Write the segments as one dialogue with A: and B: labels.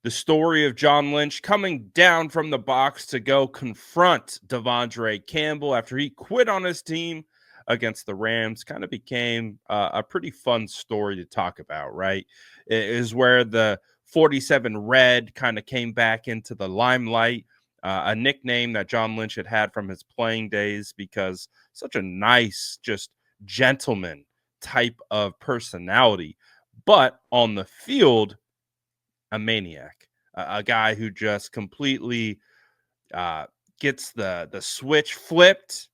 A: The story of John Lynch coming down from the box to go confront De'Vondre Campbell after he quit on his team against the Rams kind of became a pretty fun story to talk about, right? It is where the 47 Red kind of came back into the limelight, a nickname that John Lynch had from his playing days because such a nice, just gentleman type of personality. But on the field, a maniac, a guy who just completely gets the switch flipped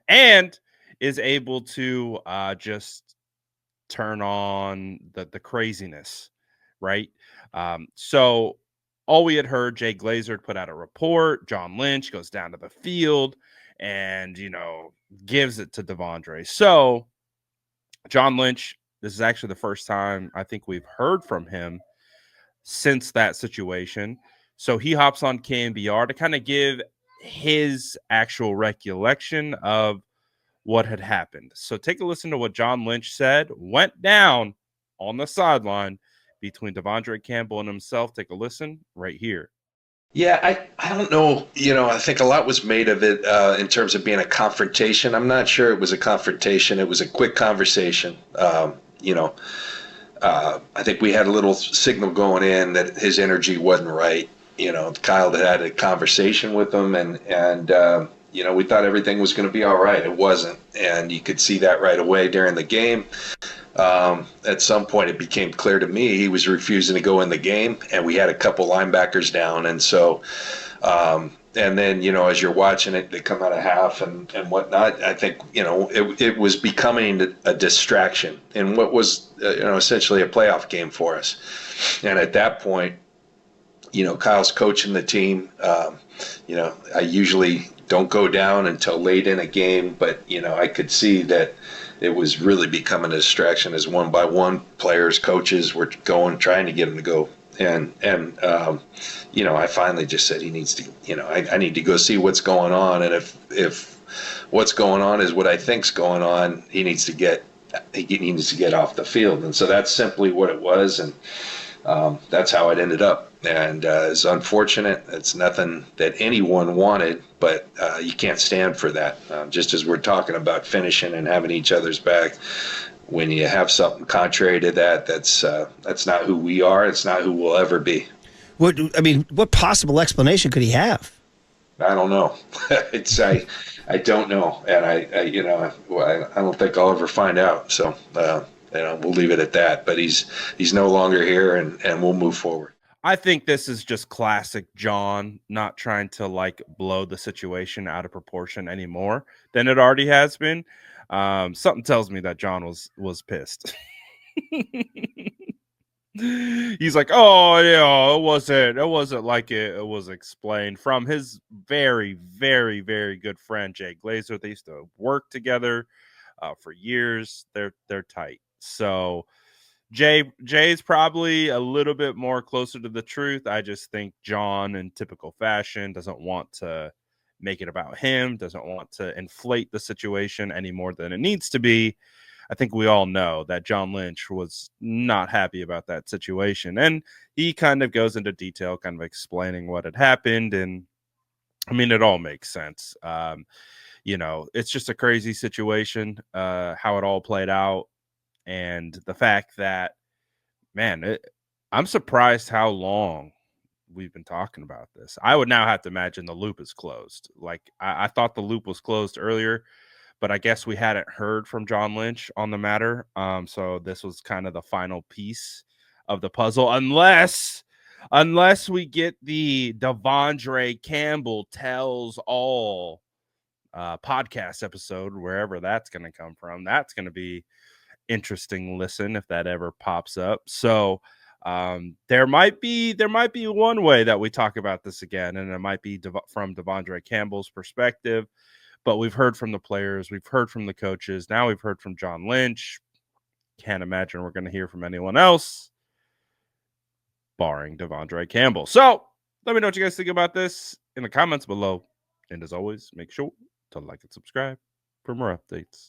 A: and is able to just turn on the craziness, right? So all we had heard, Jay Glazer put out a report. John Lynch goes down to the field and, gives it to DeVondre. So John Lynch, this is actually the first time I think we've heard from him since that situation. So he hops on KNBR to kind of give his actual recollection of what had happened. So take a listen to what John Lynch said went down on the sideline between De'Vondre Campbell and himself. Take a listen right here.
B: Yeah, I don't know. I think a lot was made of it in terms of being a confrontation. I'm not sure it was a confrontation. It was a quick conversation. I think we had a little signal going in that his energy wasn't right. Kyle had a conversation with him, and we thought everything was going to be all right. It wasn't, and you could see that right away during the game. At some point, it became clear to me he was refusing to go in the game, and we had a couple linebackers down, and so. And then, as you're watching it, they come out of half and whatnot. I think, it was becoming a distraction in what was, essentially a playoff game for us. And at that point, Kyle's coaching the team. I usually don't go down until late in a game, but, I could see that it was really becoming a distraction as one by one players, coaches were trying to get him to go. And I finally just said he needs to, I need to go see what's going on. And if what's going on is what I think's going on, he needs to get off the field. And so that's simply what it was. And that's how it ended up. And it's unfortunate. It's nothing that anyone wanted, but you can't stand for that. Just as we're talking about finishing and having each other's back, when you have something contrary to that, that's not who we are. It's not who we'll ever be.
C: What possible explanation could he have?
B: I don't know. I don't know, and I don't think I'll ever find out. So we'll leave it at that. But he's no longer here, and we'll move forward.
A: I think this is just classic John, not trying to blow the situation out of proportion any more than it already has been. Something tells me that John was pissed. He's like, oh yeah, it wasn't like it was explained from his very, very, very good friend Jay Glazer. They used to work together for years. They're tight. So Jay's probably a little bit more closer to the truth. I just think John, in typical fashion, doesn't want to make it about him, doesn't want to inflate the situation any more than it needs to be. I think we all know that John Lynch was not happy about that situation. And he kind of goes into detail, kind of explaining what had happened. And it all makes sense. It's just a crazy situation, how it all played out. And the fact that, I'm surprised how long we've been talking about this. I would now have to imagine the loop is closed. I thought the loop was closed earlier, but I guess we hadn't heard from John Lynch on the matter. So this was kind of the final piece of the puzzle, unless we get the De'Vondre Campbell tells all podcast episode, wherever that's going to come from. That's going to be interesting listen if that ever pops up. So there might be one way that we talk about this again, and it might be from De'Vondre Campbell's perspective. But we've heard from the players, we've heard from the coaches, now we've heard from John Lynch. Can't imagine we're going to hear from anyone else, barring De'Vondre Campbell. So let me know what you guys think about this in the comments below. And as always, make sure to like and subscribe for more updates.